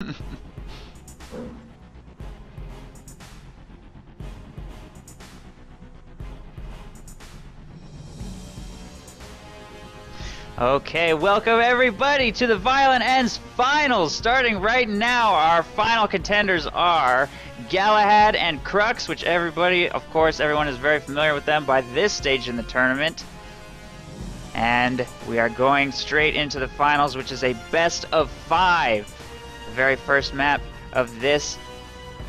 Okay, welcome everybody to the Violent Ends Finals. Starting right now, our final contenders are Galahad and Krux, which everybody, of course, everyone is very familiar with them by this stage in the tournament. And we are going straight into the finals, which is a best of 5. The very first map of this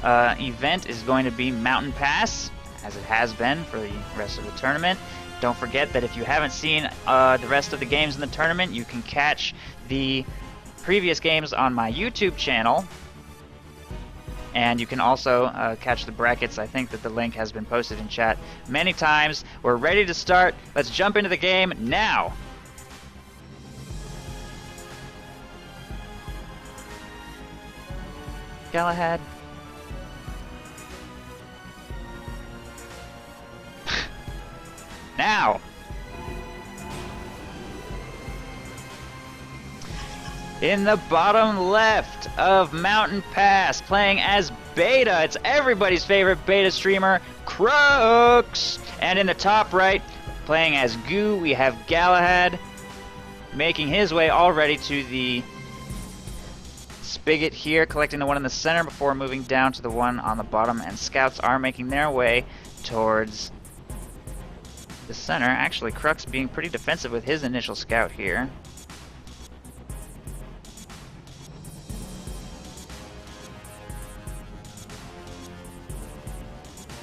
event is going to be Mountain Pass, as it has been for the rest of the tournament. Don't forget that if you haven't seen the rest of the games in the tournament, you can catch the previous games on my YouTube channel. And you can also catch the brackets. I think that the link has been posted in chat many times. We're ready to start. Let's jump into the game now. Galahad. Now! In the bottom left of Mountain Pass, playing as Beta, it's everybody's favorite Beta streamer, Krux! And in the top right, playing as Goo, we have Galahad, making his way already to the spigot here, collecting the one in the center before moving down to the one on the bottom, and scouts are making their way towards the center. Actually, Krux being pretty defensive with his initial scout here.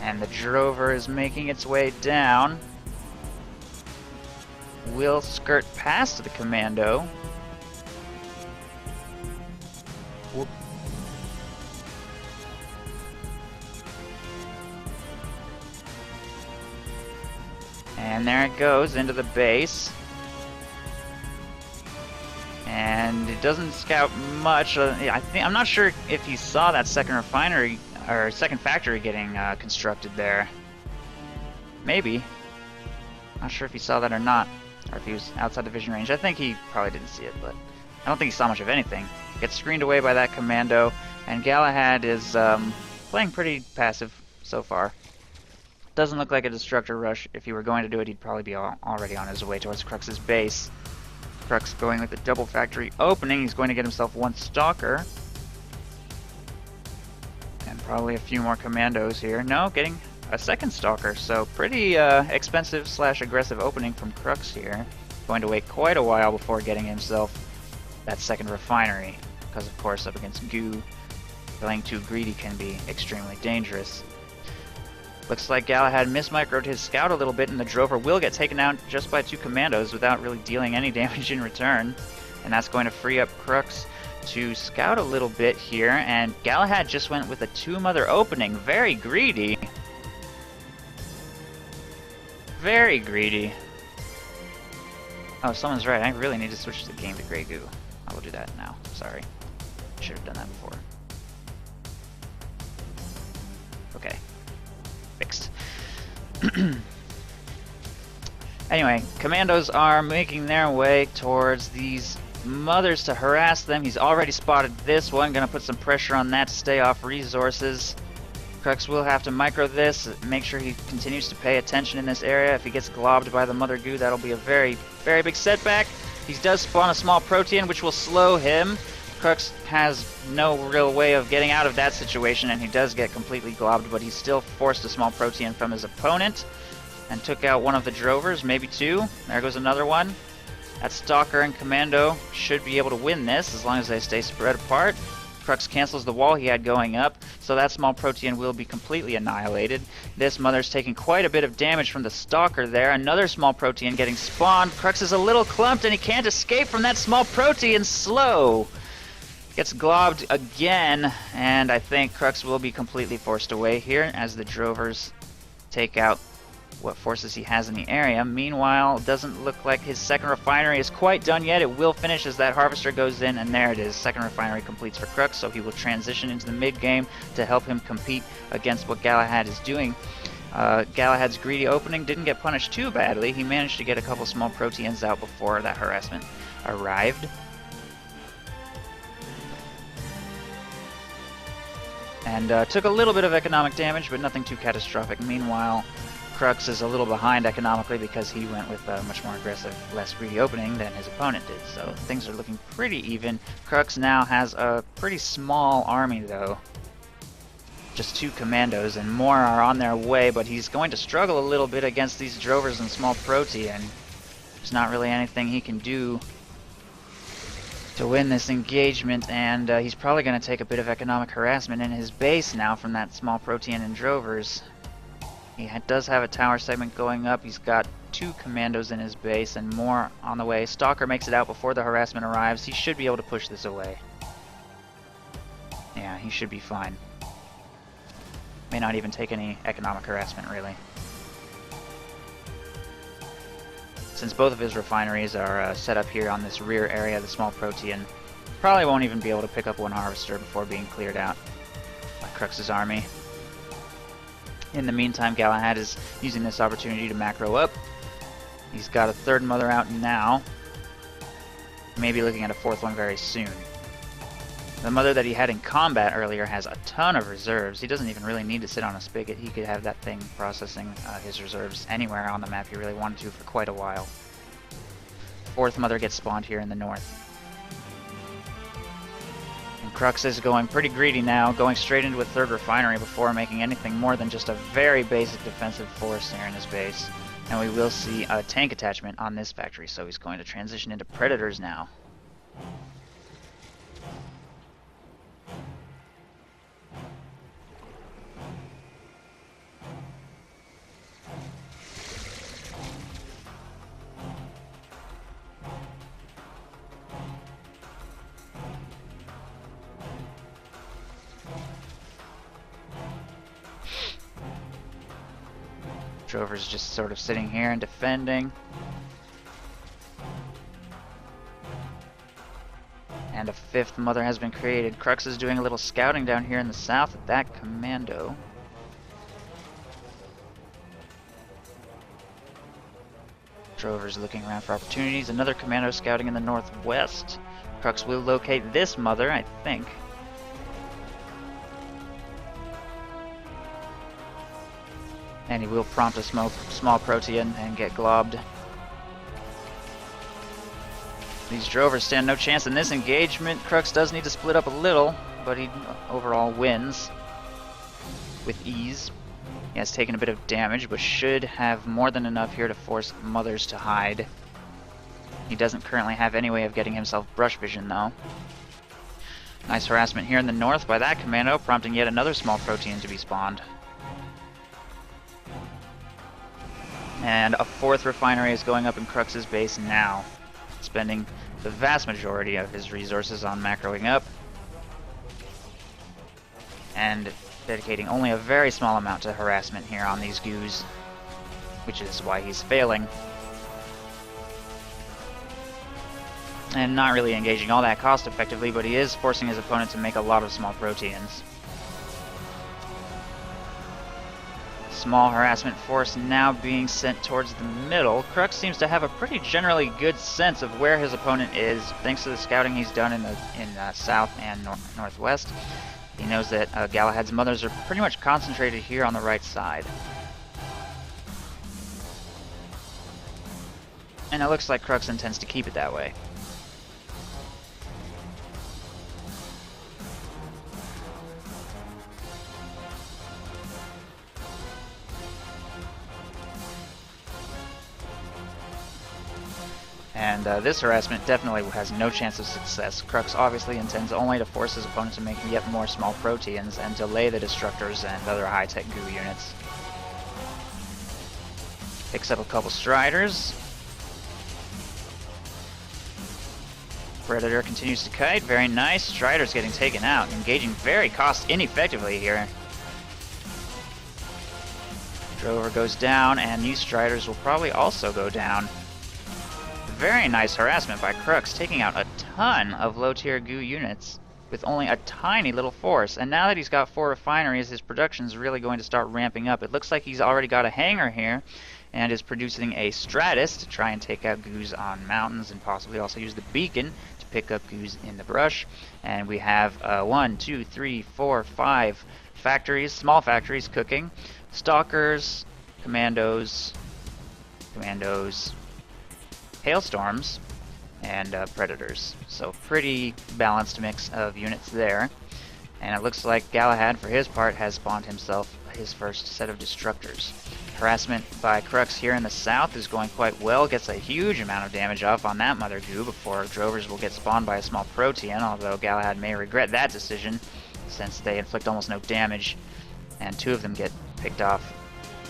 And the drover is making its way down. Will skirt past the commando. Whoop. And there it goes into the base. And it doesn't scout much. I'm not sure if he saw that second refinery or second factory getting constructed there. Maybe. Not sure if he saw that or not, or if he was outside the vision range. I think he probably didn't see it, but I don't think he saw much of anything. Gets screened away by that commando, and Galahad is playing pretty passive so far. Doesn't look like a destructor rush. If he were going to do it, he'd probably be already on his way towards Crux's base. Krux going with the double factory opening. He's going to get himself one stalker. And probably a few more commandos here. No, getting a second stalker. So pretty expensive / aggressive opening from Krux here. Going to wait quite a while before getting himself that second refinery. Because of course, up against Goo, playing too greedy can be extremely dangerous. Looks like Galahad mismicroed his scout a little bit, and the drover will get taken out just by 2 commandos without really dealing any damage in return. And that's going to free up Krux to scout a little bit here, and Galahad just went with a 2-mother opening. Very greedy. Very greedy. Oh, someone's right. I really need to switch the game to Grey Goo. I will do that now. Sorry. Should have done that before. Okay. Fixed. Anyway, commandos are making their way towards these mothers to harass them. He's already spotted this one. Gonna put some pressure on that to stay off resources. Krux will have to micro this, make sure he continues to pay attention in this area. If he gets globbed by the Mother Goo, that'll be a very, very big setback. He does spawn a small protean, which will slow him. Krux has no real way of getting out of that situation, and he does get completely globbed, but he still forced a small protean from his opponent and took out one of the drovers, maybe 2. There goes another one. That stalker and commando should be able to win this as long as they stay spread apart. Krux cancels the wall he had going up, so that small protean will be completely annihilated. This mother's taking quite a bit of damage from the stalker there. Another small protean getting spawned. Krux is a little clumped, and he can't escape from that small protean. Slow. Gets globbed again, and I think Krux will be completely forced away here as the drovers take out what forces he has in the area. Meanwhile, it doesn't look like his second refinery is quite done yet. It will finish as that harvester goes in, and there it is. Second refinery completes for Krux, so he will transition into the mid-game to help him compete against what Galahad is doing. Galahad's greedy opening didn't get punished too badly. He managed to get a couple small proteans out before that harassment arrived. And took a little bit of economic damage, but nothing too catastrophic. Meanwhile, Krux is a little behind economically because he went with a much more aggressive, less greedy opening than his opponent did. So things are looking pretty even. Krux now has a pretty small army, though. Just 2 commandos, and more are on their way, but he's going to struggle a little bit against these drovers and small protean. There's not really anything he can do to win this engagement, and he's probably going to take a bit of economic harassment in his base now from that small protean and drovers. He does have a tower segment going up. He's got 2 commandos in his base and more on the way. Stalker makes it out before the harassment arrives. He should be able to push this away. Yeah, he should be fine. May not even take any economic harassment, really. Since both of his refineries are set up here on this rear area, the small protean probably won't even be able to pick up 1 harvester before being cleared out by Crux's army. In the meantime, Galahad is using this opportunity to macro up. He's got a 3rd mother out now. Maybe looking at a 4th one very soon. The mother that he had in combat earlier has a ton of reserves. He doesn't even really need to sit on a spigot. He could have that thing processing his reserves anywhere on the map he really wanted to for quite a while. 4th mother gets spawned here in the north. And Krux is going pretty greedy now, going straight into a 3rd refinery before making anything more than just a very basic defensive force here in his base. And we will see a tank attachment on this factory, so he's going to transition into predators now. Drover's just sort of sitting here and defending. And a 5th mother has been created. Krux is doing a little scouting down here in the south at that commando. Drover's looking around for opportunities. Another commando scouting in the northwest. Krux will locate this mother, I think. And he will prompt a small protean and get globbed. These drovers stand no chance in this engagement. Krux does need to split up a little, but he overall wins with ease. He has taken a bit of damage, but should have more than enough here to force mothers to hide. He doesn't currently have any way of getting himself brush vision, though. Nice harassment here in the north by that commando, prompting yet another small protean to be spawned. And a 4th refinery is going up in Crux's base now, spending the vast majority of his resources on macroing up, and dedicating only a very small amount to harassment here on these goos, which is why he's failing. And not really engaging all that cost effectively, but he is forcing his opponent to make a lot of small proteans. Small harassment force now being sent towards the middle. Krux seems to have a pretty generally good sense of where his opponent is, thanks to the scouting he's done in the south and northwest. He knows that Galahad's mothers are pretty much concentrated here on the right side. And it looks like Krux intends to keep it that way. And this harassment definitely has no chance of success. Krux obviously intends only to force his opponent to make yet more small proteans and delay the destructors and other high-tech goo units. Picks up a couple striders. Predator continues to kite, very nice. Strider's getting taken out, engaging very cost ineffectively here. Drover goes down, and these striders will probably also go down. Very nice harassment by Krux, taking out a ton of low-tier goo units with only a tiny little force. And now that he's got 4 refineries, his production is really going to start ramping up. It looks like he's already got a hangar here and is producing a Stratus to try and take out goos on mountains and possibly also use the beacon to to pick up goos in the brush. And we have 1, 2, 3, 4, 5 factories, small factories cooking. Stalkers, commandos, hailstorms, and predators. So pretty balanced mix of units there. And it looks like Galahad, for his part, has spawned himself his first set of destructors. Harassment by Krux here in the south is going quite well. Gets a huge amount of damage off on that Mother Goo before Drovers will get spawned by a small Protean, although Galahad may regret that decision since they inflict almost no damage, and 2 of them get picked off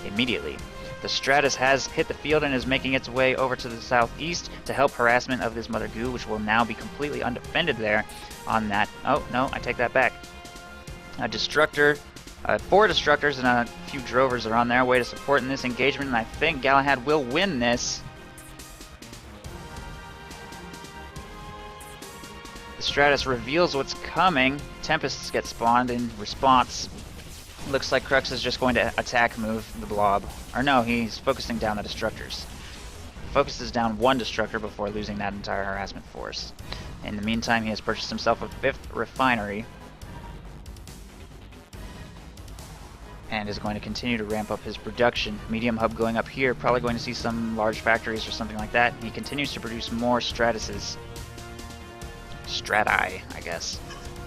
immediately. The Stratus has hit the field and is making its way over to the southeast to help harassment of this Mother Goo, which will now be completely undefended there on that. Oh, no, I take that back. A Destructor, 4 Destructors and a few Drovers are on their way to support in this engagement, and I think Galahad will win this. The Stratus reveals what's coming. Tempests get spawned in response. Looks like Krux is just going to attack move the blob. Or no, he's focusing down the Destructors. Focuses down 1 Destructor before losing that entire harassment force. In the meantime, he has purchased himself a 5th refinery. And is going to continue to ramp up his production. Medium hub going up here, probably going to see some large factories or something like that. He continues to produce more Stratuses. Strati, I guess.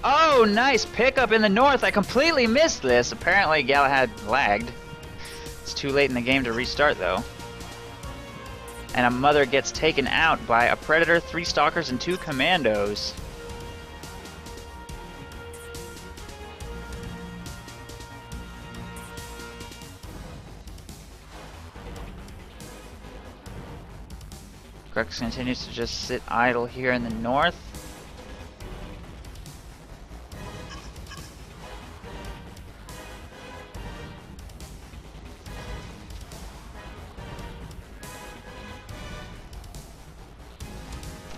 Oh, nice pickup in the north. I completely missed this. Apparently Galahad lagged. It's too late in the game to restart, though. And a Mother gets taken out by a Predator, 3 Stalkers, and 2 Commandos. Krux continues to just sit idle here in the north.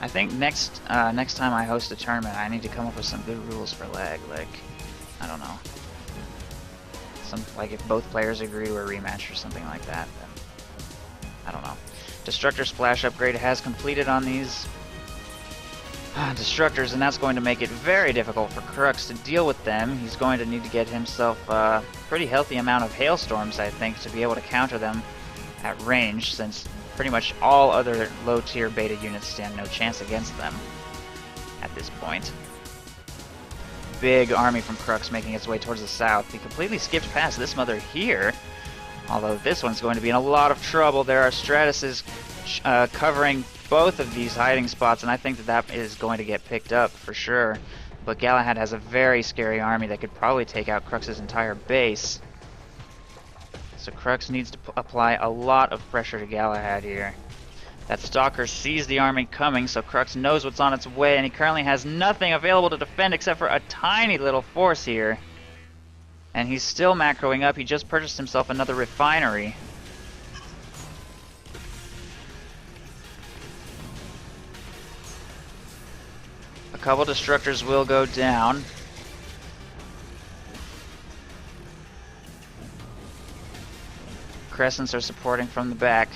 I think next time I host a tournament, I need to come up with some good rules for lag. Like, I don't know, like if both players agree to a rematch or something like that. Then I don't know. Destructor splash upgrade has completed on these Destructors, and that's going to make it very difficult for Krux to deal with them. He's going to need to get himself a pretty healthy amount of hailstorms, I think, to be able to counter them at range, since pretty much all other low-tier beta units stand no chance against them at this point. Big army from Krux making its way towards the south. He completely skipped past this Mother here, although this one's going to be in a lot of trouble. There are Stratuses covering both of these hiding spots, and I think that is going to get picked up for sure. But Galahad has a very scary army that could probably take out Crux's entire base. So Krux needs to apply a lot of pressure to Galahad here. That Stalker sees the army coming, so Krux knows what's on its way, and he currently has nothing available to defend except for a tiny little force here. And he's still macroing up. He just purchased himself another refinery. A couple Destructors will go down. Crescents are supporting from the back.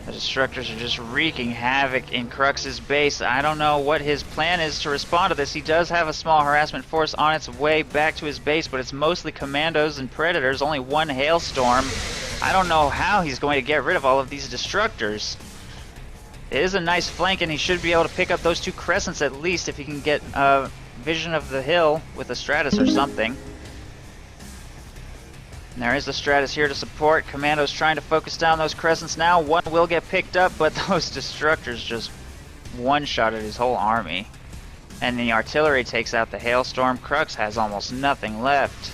The Destructors are just wreaking havoc in Crux's base. I don't know what his plan is to respond to this. He does have a small harassment force on its way back to his base, but it's mostly Commandos and Predators, only 1 Hailstorm. I don't know how he's going to get rid of all of these Destructors. It is a nice flank, and he should be able to pick up those 2 Crescents at least if he can get a vision of the hill with a Stratus or something. And there is the Stratus here to support. Commandos trying to focus down those Crescents now. 1 will get picked up, but those Destructors just one-shotted his whole army. And the artillery takes out the Hailstorm. Krux has almost nothing left.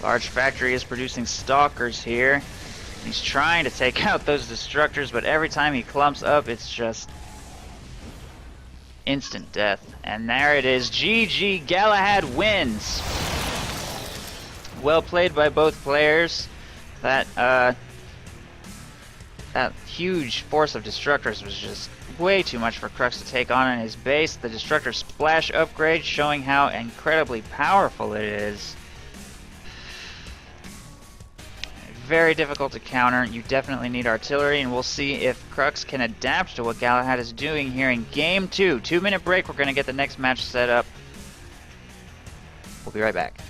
Large factory is producing Stalkers here. He's trying to take out those Destructors, but every time he clumps up, it's just instant death. And there it is. GG, Galahad wins. well played by both players. That huge force of Destructors was just way too much for Krux to take on in his base. The Destructor Splash upgrade showing how incredibly powerful it is. Very difficult to counter. You definitely need artillery, and we'll see if Krux can adapt to what Galahad is doing here in Game 2. 2-minute break, we're going to get the next match set up. We'll be right back.